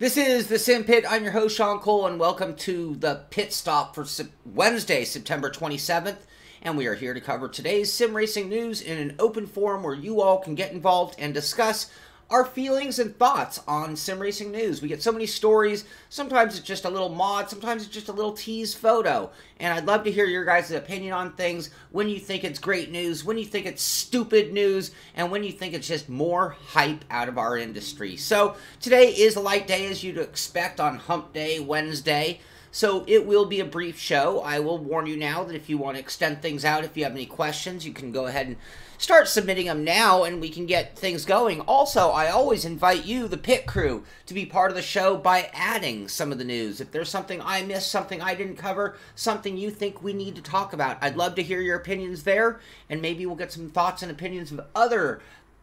This is the Simpit. I'm your host, Sean Cole, and welcome to the Pit Stop for Wednesday, September 27th. And we are here to cover today's sim racing news in an open forum where you all can get involved and discuss our feelings and thoughts on sim racing news. We get so many stories. Sometimes it's just a little mod. Sometimes it's just a little tease photo. And I'd love to hear your guys' opinion on things, when you think it's great news, when you think it's stupid news, and when you think it's just more hype out of our industry. So today is a light day, as you'd expect on Hump Day, Wednesday. So it will be a brief show. I will warn you now that if you want to extend things out, if you have any questions, you can go ahead and start submitting them now and we can get things going. Also, I always invite you, the pit crew, to be part of the show by adding some of the news. If there's something I missed, something I didn't cover, something you think we need to talk about, I'd love to hear your opinions there, and maybe we'll get some thoughts and opinions of other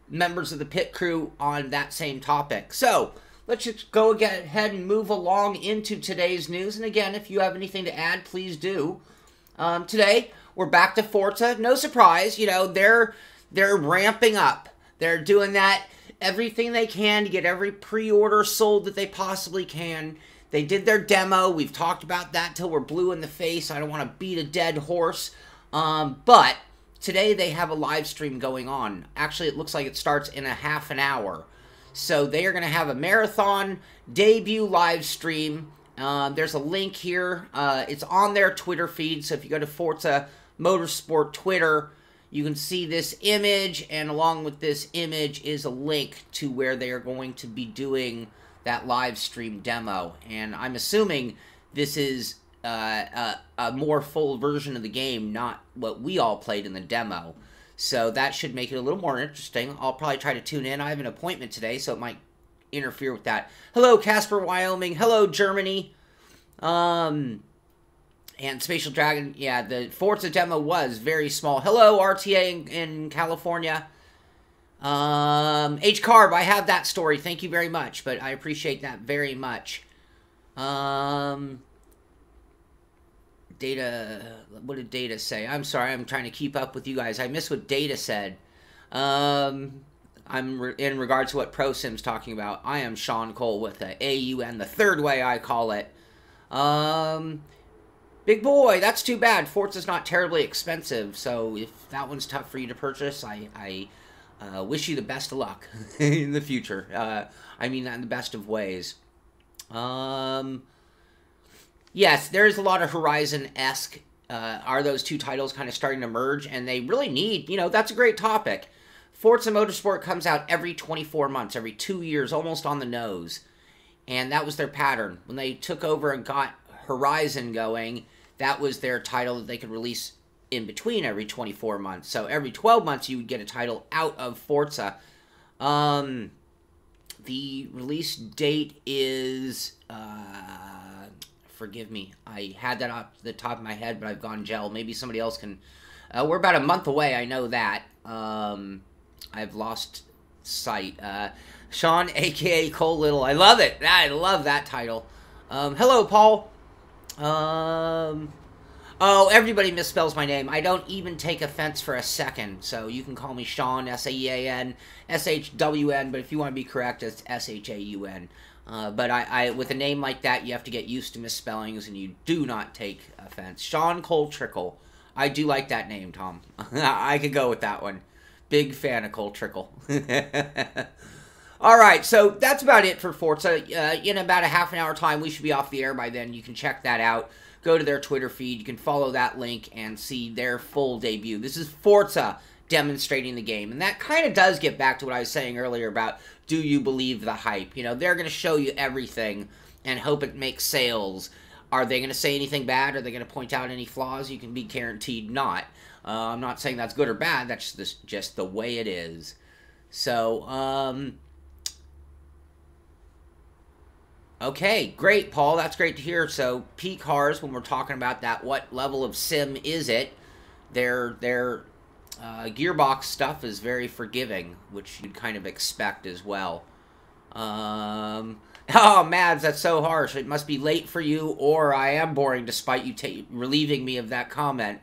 members of the pit crew on that same topic. So let's just go ahead and move along into today's news. And again, if you have anything to add, please do. Today, we're back to Forza. No surprise, you know, they're ramping up. They're doing everything they can to get every pre-order sold that they possibly can. They did their demo. We've talked about that till we're blue in the face. I don't want to beat a dead horse. But today they have a live stream going on. Actually, it looks like it starts in a half an hour. So they are going to have a marathon debut live stream. There's a link here. It's on their Twitter feed. So if you go to Forza Motorsport Twitter, you can see this image. And along with this image is a link to where they are going to be doing that live stream demo. And I'm assuming this is a more full version of the game, not what we all played in the demo. So that should make it a little more interesting. I'll probably try to tune in. I have an appointment today, so it might interfere with that. Hello, Casper, Wyoming. Hello, Germany. And Spatial Dragon. Yeah, the Forza demo was very small. Hello, RTA in California. H-Carb, I have that story. Thank you very much, but I appreciate that very much. Data, what did Data say? I'm sorry, I'm trying to keep up with you guys. I missed what Data said. I'm in regards to what ProSim's talking about. I am Sean Cole with the AUN, the third way I call it. Big boy, that's too bad. Forza's not terribly expensive, so if that one's tough for you to purchase, I wish you the best of luck in the future. I mean that in the best of ways. Yes, there's a lot of Horizon-esque. Are those two titles kind of starting to merge? And they really need, you know, that's a great topic. Forza Motorsport comes out every 24 months, every 2 years, almost on the nose. And that was their pattern. When they took over and got Horizon going, that was their title that they could release in between every 24 months. So every 12 months you would get a title out of Forza. The release date is... forgive me, I had that off the top of my head, but I've gone gel. Maybe somebody else can... we're about a month away, I know that. I've lost sight. Sean, a.k.a. Cole Little. I love it. I love that title. Hello, Paul. Oh, everybody misspells my name. I don't even take offense for a second. So you can call me Sean, S-A-E-A-N, S-H-W-N, but if you want to be correct, it's S-H-A-U-N. But I with a name like that, you have to get used to misspellings, and you do not take offense. Sean Cole Trickle. I do like that name, Tom. I could go with that one. Big fan of Cole Trickle. All right, so that's about it for Forza. In about a half an hour time, we should be off the air by then. You can check that out. Go to their Twitter feed. You can follow that link and see their full debut. This is Forza demonstrating the game. And that kind of does get back to what I was saying earlier about, do you believe the hype? You know, they're going to show you everything and hope it makes sales. Are they going to say anything bad? Are they going to point out any flaws? You can be guaranteed not. I'm not saying that's good or bad. That's just the way it is. So, okay, great, Paul. That's great to hear. So, P cars, when we're talking about that, what level of sim is it? Their gearbox stuff is very forgiving, which you'd kind of expect as well. Oh, Mads, that's so harsh. It must be late for you, or I am boring despite you relieving me of that comment.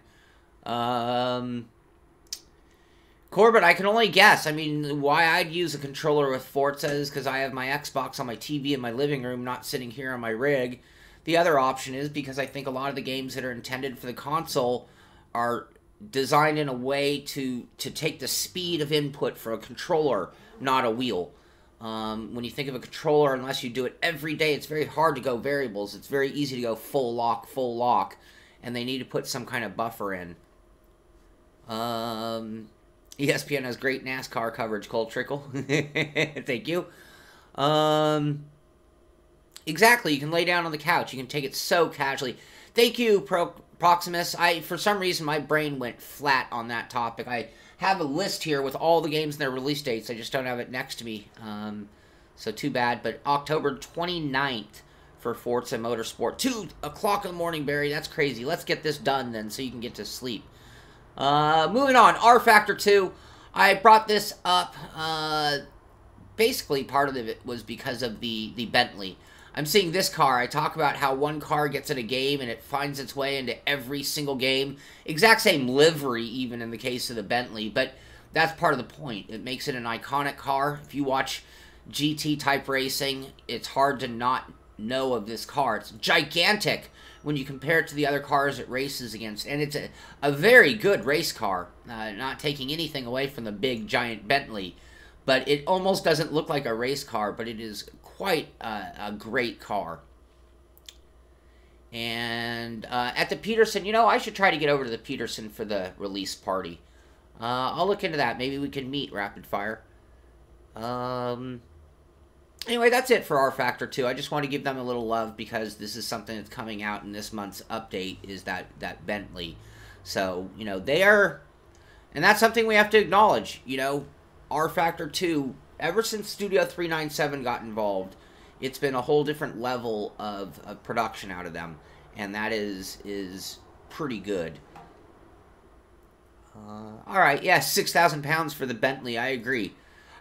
Corbett, I can only guess. I mean, why I'd use a controller with Forza is because I have my Xbox on my TV in my living room, not sitting here on my rig. The other option is because I think a lot of the games that are intended for the console are designed in a way to take the speed of input for a controller, not a wheel. When you think of a controller, unless you do it every day, it's very hard to go variables. It's very easy to go full lock, and they need to put some kind of buffer in. ESPN has great NASCAR coverage, Cole Trickle. Thank you. Exactly, you can lay down on the couch. You can take it so casually. Thank you, Proximus. For some reason, my brain went flat on that topic. I have a list here with all the games and their release dates. I just don't have it next to me. So too bad. But October 29th for Forza Motorsport. 2 o'clock in the morning, Barry. That's crazy. Let's get this done then so you can get to sleep. Moving on. Rfactor 2. I brought this up. Basically, part of it was because of the Bentley. I'm seeing this car. I talk about how one car gets in a game and it finds its way into every single game. Exact same livery, even in the case of the Bentley, but that's part of the point. It makes it an iconic car. If you watch GT-type racing, it's hard to not know of this car. It's gigantic when you compare it to the other cars it races against, and it's a very good race car, not taking anything away from the big, giant Bentley, but it almost doesn't look like a race car, but it is quite a great car. And at the Peterson, you know, I should try to get over to the Peterson for the release party. I'll look into that. Maybe we can meet rapid fire. Anyway, that's it for Rfactor 2. I just want to give them a little love because this is something that's coming out in this month's update, is that Bentley. So, you know, they are, and that's something we have to acknowledge. You know, Rfactor 2, ever since Studio 397 got involved, it's been a whole different level of production out of them, and that is pretty good. Alright, yeah, 6,000 pounds for the Bentley, I agree.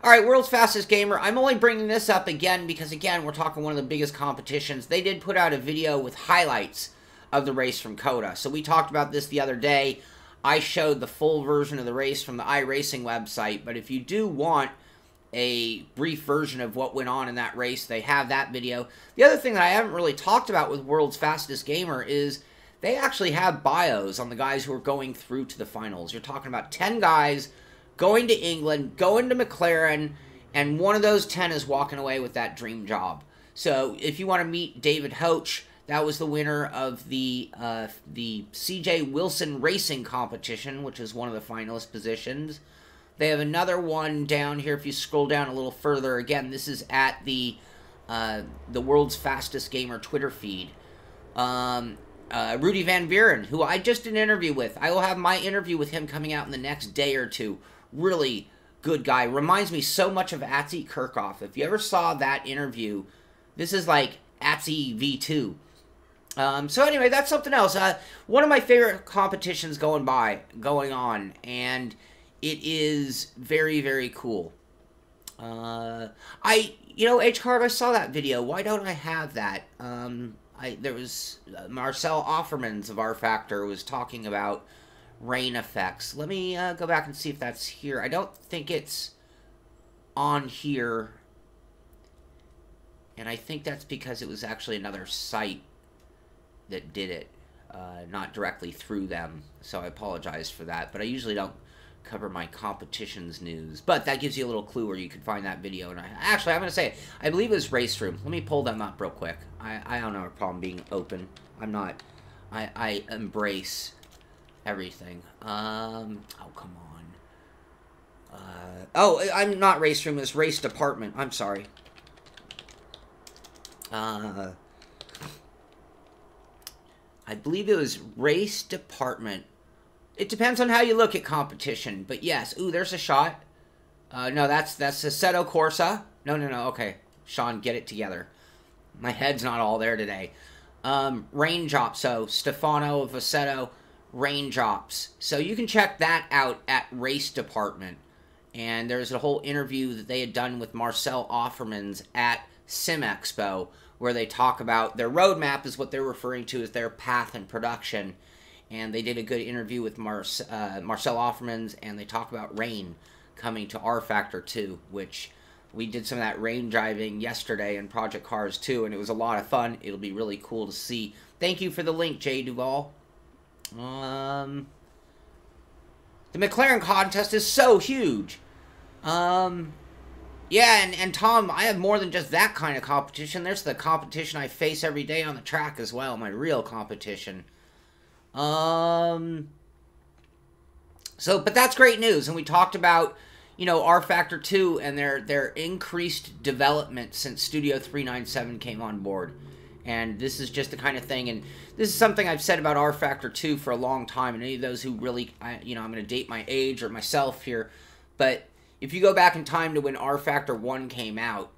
Alright, World's Fastest Gamer, I'm only bringing this up again because, again, we're talking one of the biggest competitions. They did put out a video with highlights of the race from COTA, so we talked about this the other day. I showed the full version of the race from the iRacing website, but if you do want a brief version of what went on in that race, they have that video. The other thing that I haven't really talked about with World's Fastest Gamer is they actually have bios on the guys who are going through to the finals. You're talking about 10 guys going to England, going to McLaren, and one of those 10 is walking away with that dream job. So if you want to meet David Hoach, that was the winner of the C.J. Wilson Racing competition, which is one of the finalist positions. They have another one down here. If you scroll down a little further, again, this is at the World's Fastest Gamer Twitter feed. Rudy Van Buren, who I just did an interview with. I will have my interview with him coming out in the next day or two. Really good guy. Reminds me so much of Atzi Kirchhoff. If you ever saw that interview, this is like Atzi V2. So anyway, that's something else. One of my favorite competitions going on, and it is very, very cool. You know, H-Carb, I saw that video. Why don't I have that? There was Marcel Offermans of Rfactor was talking about rain effects. Let me go back and see if that's here. I don't think it's on here, and I think that's because it was actually another site that did it, not directly through them, so I apologize for that, but I usually don't cover my competitions news, but that gives you a little clue where you can find that video. And actually, I'm going to say it, I believe it was Race Room. Let me pull them up real quick. I don't have a problem being open. I'm not, I embrace everything. Oh, come on. Oh, I'm not Race Room, it's Race Department. I'm sorry. I believe it was Race Department. It depends on how you look at competition, but yes. Ooh, there's a shot. No, that's Assetto Corsa. No, okay. Sean, get it together. My head's not all there today. Raindrops, so Stefano of Assetto, Raindrops. So you can check that out at Race Department. And there's a whole interview that they had done with Marcel Offermans at Sim Expo, where they talk about their roadmap is what they're referring to as their path in production. and they did a good interview with Marcel Offermans, and they talk about rain coming to Rfactor 2, which we did some of that rain driving yesterday in Project Cars 2, and it was a lot of fun. It'll be really cool to see. Thank you for the link, Jay Duval. The McLaren contest is so huge. Yeah, and Tom, I have more than just that kind of competition. There's the competition I face every day on the track as well, my real competition. But that's great news, and we talked about, you know, Rfactor 2 and their increased development since Studio 397 came on board. And this is just the kind of thing, and this is something I've said about Rfactor 2 for a long time, and any of those who really, you know, I'm going to date my age or myself here, but if you go back in time to when Rfactor 1 came out,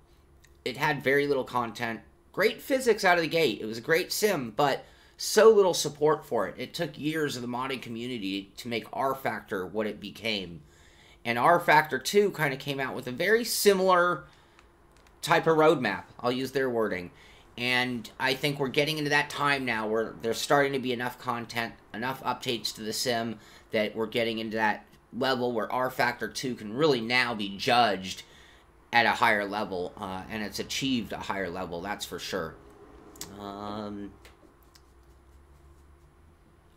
it had very little content, great physics out of the gate, it was a great sim, but so little support for it. It took years of the modding community to make Rfactor what it became. And Rfactor 2 kind of came out with a very similar type of roadmap. I'll use their wording. And I think we're getting into that time now where there's starting to be enough content, enough updates to the sim, that we're getting into that level where Rfactor 2 can really now be judged at a higher level. And it's achieved a higher level, that's for sure.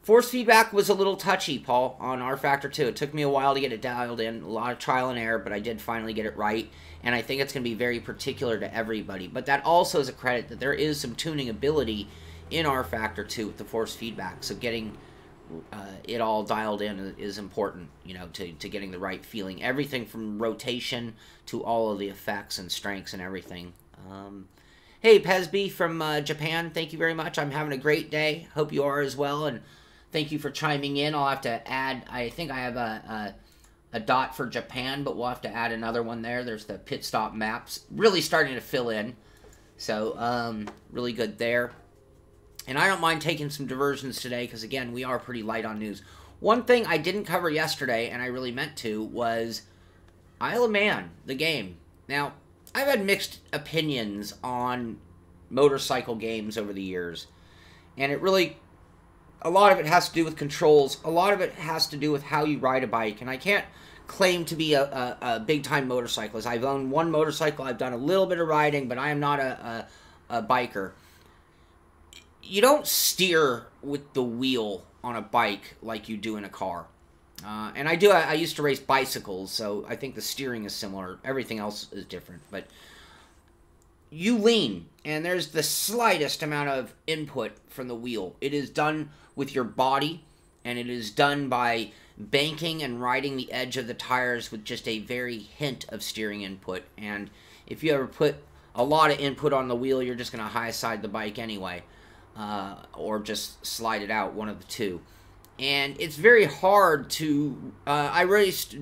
Force feedback was a little touchy, Paul, on Rfactor 2. It took me a while to get it dialed in, a lot of trial and error, but I did finally get it right, and I think it's going to be very particular to everybody. But that also is a credit that there is some tuning ability in Rfactor 2 with the force feedback, so getting it all dialed in is important, you know, to getting the right feeling. Everything from rotation to all of the effects and strengths and everything. Hey, Pesby from Japan, thank you very much. I'm having a great day. Hope you are as well, and thank you for chiming in. I'll have to add, I think I have a dot for Japan, but we'll have to add another one there. There's the Pitstop maps. Really starting to fill in. So, really good there. And I don't mind taking some diversions today, because again, we are pretty light on news. One thing I didn't cover yesterday, and I really meant to, was Isle of Man, the game. Now, I've had mixed opinions on motorcycle games over the years. And it really, a lot of it has to do with controls. A lot of it has to do with how you ride a bike. And I can't claim to be a big-time motorcyclist. I've owned one motorcycle. I've done a little bit of riding, but I am not a biker. You don't steer with the wheel on a bike like you do in a car. And I used to race bicycles, so I think the steering is similar. Everything else is different. But you lean, and there's the slightest amount of input from the wheel. It is done with your body, and it is done by banking and riding the edge of the tires with just a very hint of steering input. And if you ever put a lot of input on the wheel, you're just going to high side the bike anyway, or just slide it out, one of the two. And it's very hard to, I raced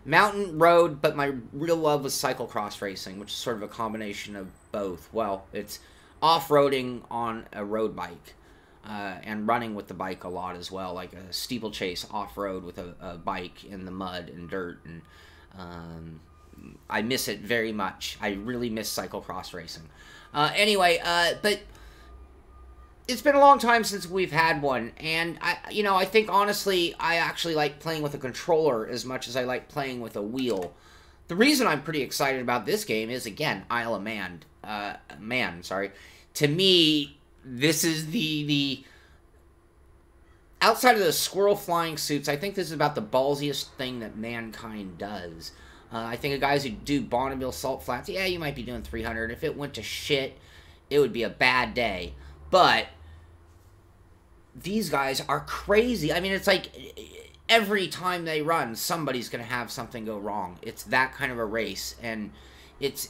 mountain, road, but my real love was cyclocross racing, which is sort of a combination of both. Well, it's off-roading on a road bike, and running with the bike a lot as well, like a steeplechase off-road with a bike in the mud and dirt, and I miss it very much. I really miss cyclocross racing. Anyway, but it's been a long time since we've had one, and I think honestly I actually like playing with a controller as much as I like playing with a wheel. The reason I'm pretty excited about this game is, again, Isle of Man. To me, this is the outside of the squirrel flying suits, I think this is about the ballsiest thing that mankind does. I think of guys who do Bonneville Salt Flats, yeah, you might be doing 300. If it went to shit, it would be a bad day. But these guys are crazy. I mean, it's like every time they run, somebody's going to have something go wrong. It's that kind of a race, and it's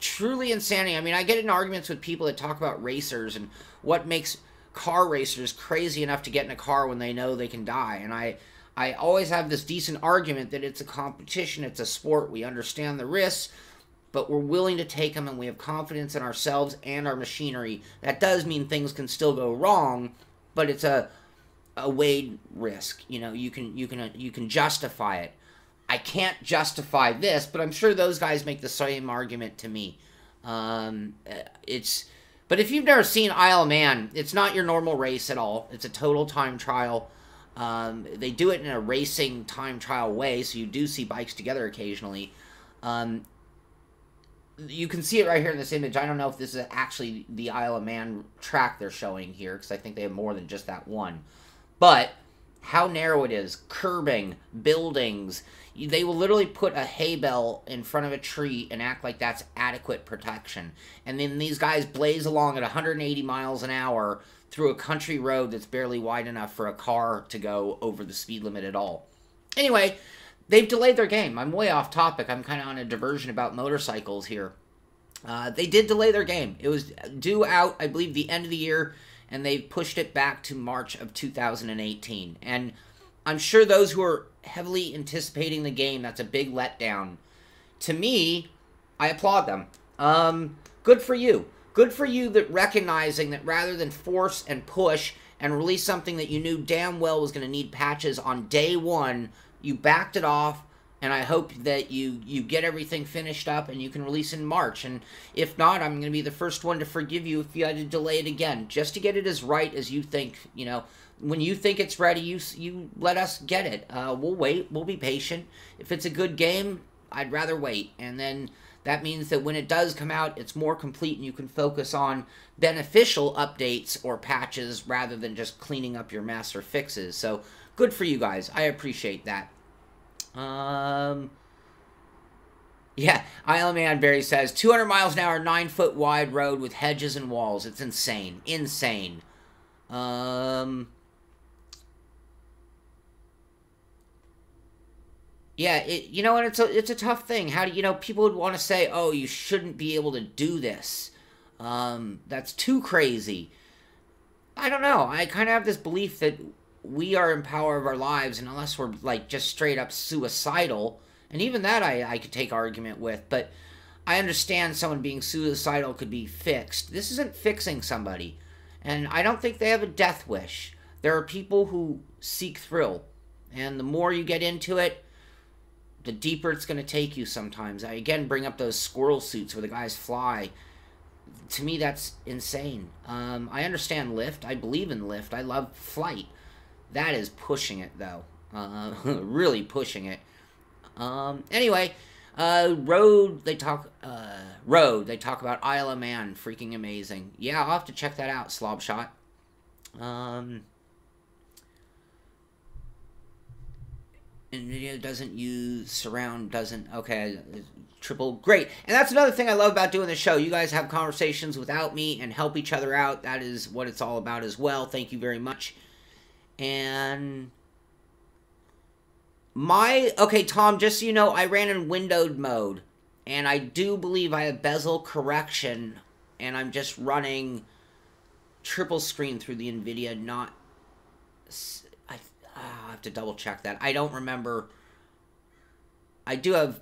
truly insanity. I mean, I get in arguments with people that talk about racers and what makes car racers crazy enough to get in a car when they know they can die. And I always have this decent argument that it's a competition, it's a sport, we understand the risks, but we're willing to take them, and we have confidence in ourselves and our machinery. That does mean things can still go wrong, but it's a weighed risk. You know, you can justify it. I can't justify this, but I'm sure those guys make the same argument to me. But But if you've never seen Isle of Man, it's not your normal race at all. It's a total time trial. They do it in a racing time trial way, so you do see bikes together occasionally. You can see it right here in this image. I don't know if this is actually the Isle of Man track they're showing here, because I think they have more than just that one. But how narrow it is, curbing, buildings. They will literally put a hay bale in front of a tree and act like that's adequate protection. And then these guys blaze along at 180 miles an hour through a country road that's barely wide enough for a car to go over the speed limit at all. Anyway, they've delayed their game. I'm way off topic. I'm kind of on a diversion about motorcycles here. They did delay their game. It was due out, I believe, the end of the year, and they've pushed it back to March of 2018. And I'm sure those who are heavily anticipating the game, that's a big letdown. To me, I applaud them. Good for you. Good for you that recognizing that rather than force and push and release something that you knew damn well was going to need patches on day one, you backed it off, and I hope that you get everything finished up and you can release in March. And if not, I'm going to be the first one to forgive you if you had to delay it again, just to get it as right as you think. You know, when you think it's ready, you let us get it. We'll wait. We'll be patient. If it's a good game, I'd rather wait. And then that means that when it does come out, it's more complete and you can focus on beneficial updates or patches rather than just cleaning up your mess or fixes. So good for you guys. I appreciate that. Yeah, Isle of Man, Barry says, 200 miles an hour, 9-foot wide road with hedges and walls. It's insane. Insane. Yeah, you know what, it's a tough thing. How do, you know, people would want to say, oh, you shouldn't be able to do this. That's too crazy. I don't know. I kind of have this belief that we are in power of our lives, and unless we're, like, just straight up suicidal, and even that I could take argument with, but I understand someone being suicidal could be fixed. This isn't fixing somebody, and I don't think they have a death wish. There are people who seek thrill, and the more you get into it, the deeper it's going to take you sometimes. I, again, bring up those squirrel suits where the guys fly. To me, that's insane. I understand lift. I believe in lift. I love flight. That is pushing it, though. Really pushing it. Anyway, Road, they talk about Isle of Man. Freaking amazing. Yeah, I'll have to check that out, Slobshot. NVIDIA doesn't use surround, doesn't, okay, triple, great. And that's another thing I love about doing the show. You guys have conversations without me and help each other out. That is what it's all about as well. Thank you very much. And okay, Tom, just so you know, I ran in windowed mode, and I do believe I have bezel correction, and I'm just running triple screen through the NVIDIA, not, I'll have to double check that. I don't remember. I do have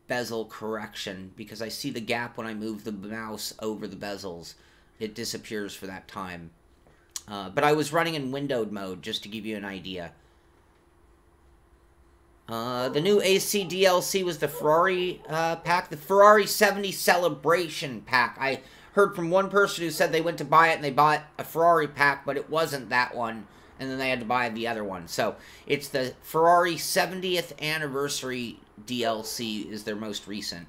bezel correction because I see the gap when I move the mouse over the bezels. It disappears for that time. But I was running in windowed mode, just to give you an idea. The new AC DLC was the Ferrari pack. The Ferrari 70 Celebration pack. I heard from one person who said they went to buy it and they bought a Ferrari pack, but it wasn't that one. And then they had to buy the other one. So, it's the Ferrari 70th Anniversary DLC is their most recent.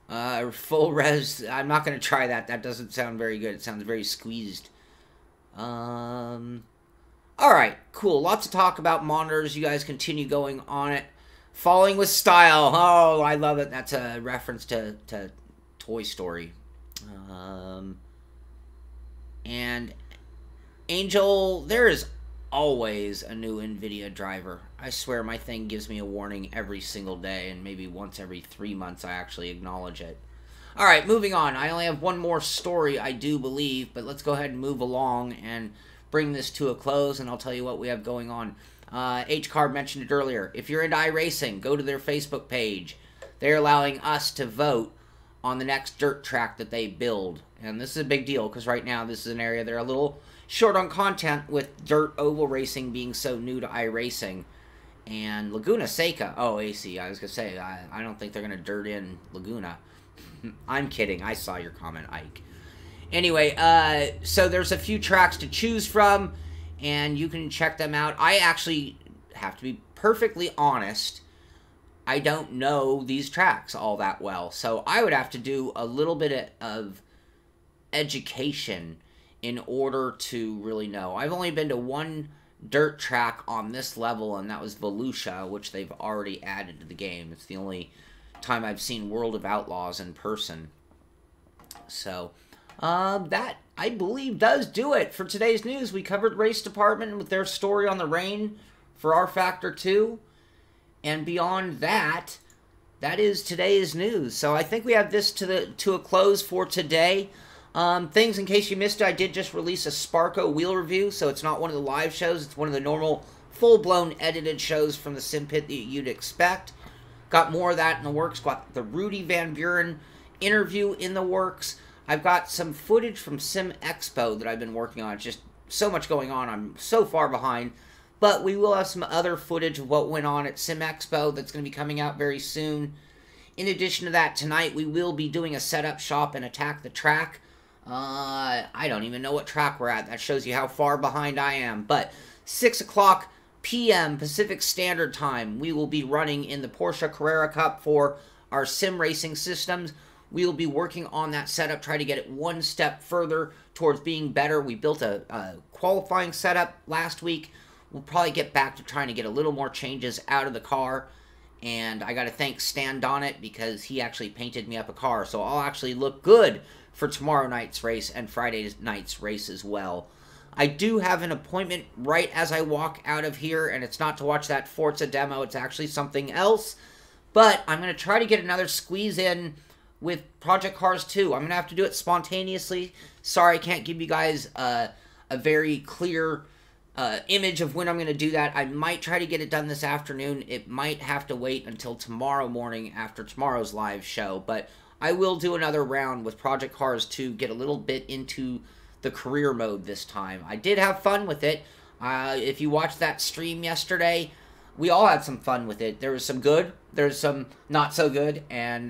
Full res, I'm not going to try that. That doesn't sound very good. It sounds very squeezed. Alright, cool. Lots to talk about monitors. You guys continue going on it. Falling with Style. Oh, I love it. That's a reference to Toy Story. And Angel, there is always a new NVIDIA driver. I swear my thing gives me a warning every single day, and maybe once every 3 months I actually acknowledge it. Alright, moving on. I only have one more story, I do believe, but let's go ahead and move along and bring this to a close, and I'll tell you what we have going on. H-Carb mentioned it earlier. If you're into iRacing, go to their Facebook page. They're allowing us to vote on the next dirt track that they build. And this is a big deal, because right now this is an area they're a little short on content with dirt oval racing being so new to iRacing. And Laguna Seca, oh, AC, I was going to say, I don't think they're going to dirt in Laguna. I'm kidding. I saw your comment, Ike. Anyway, so there's a few tracks to choose from, and you can check them out. I actually have to be perfectly honest. I don't know these tracks all that well, so I would have to do a little bit of education in order to really know. I've only been to one dirt track on this level, and that was Volusia, which they've already added to the game. It's the only time I've seen World of Outlaws in person. So, that, I believe, does do it for today's news. We covered Race Department with their story on the rain for Rfactor 2. And beyond that, that is today's news. So I think we have this to a close for today. Things, in case you missed it, I did just release a Sparko wheel review, so it's not one of the live shows. It's one of the normal, full-blown edited shows from the Simpit that you'd expect. Got more of that in the works. Got the Rudy Van Buren interview in the works. I've got some footage from Sim Expo that I've been working on. It's just so much going on. I'm so far behind. But we will have some other footage of what went on at Sim Expo that's going to be coming out very soon. In addition to that, tonight we will be doing a setup shop and attack the track. I don't even know what track we're at. That shows you how far behind I am. But 6 o'clock p.m. Pacific Standard Time, we will be running in the Porsche Carrera Cup for our sim racing systems. We will be working on that setup, try to get it one step further towards being better. We built a qualifying setup last week. We'll probably get back to trying to get a little more changes out of the car. And I got to thank Stan Donnet because he actually painted me up a car. So I'll actually look good for tomorrow night's race and Friday night's race as well. I do have an appointment right as I walk out of here. And it's not to watch that Forza demo. It's actually something else. But I'm going to try to get another squeeze in with Project Cars 2. I'm going to have to do it spontaneously. Sorry, I can't give you guys a very clear image of when I'm going to do that. I might try to get it done this afternoon. It might have to wait until tomorrow morning after tomorrow's live show, but I will do another round with Project Cars 2, get a little bit into the career mode this time. I did have fun with it. If you watched that stream yesterday, we all had some fun with it. There was some good, there's some not so good, and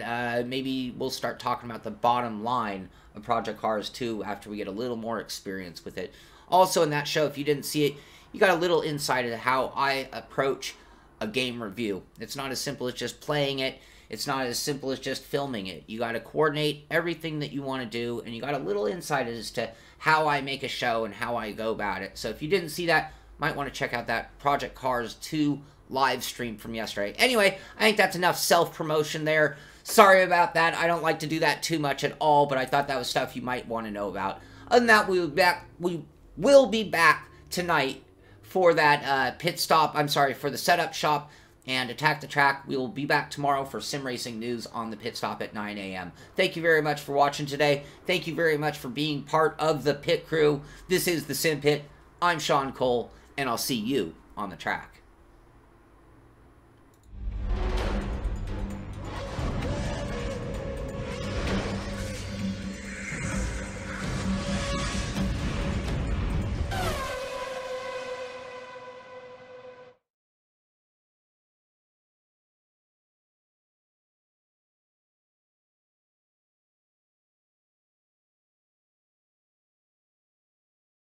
maybe we'll start talking about the bottom line of Project Cars 2 after we get a little more experience with it. Also in that show, if you didn't see it, you got a little insight into how I approach a game review. It's not as simple as just playing it. It's not as simple as just filming it. You got to coordinate everything that you want to do, and you got a little insight as to how I make a show and how I go about it. So if you didn't see that, might want to check out that Project Cars 2 live stream from yesterday. Anyway, I think that's enough self-promotion there. Sorry about that. I don't like to do that too much at all, but I thought that was stuff you might want to know about. Other than that, we'll be back tonight for that pit stop. I'm sorry, for the setup shop and attack the track. We will be back tomorrow for sim racing news on the pit stop at 9 a.m. Thank you very much for watching today. Thank you very much for being part of the pit crew. This is the Simpit. I'm Sean Cole, and I'll see you on the track.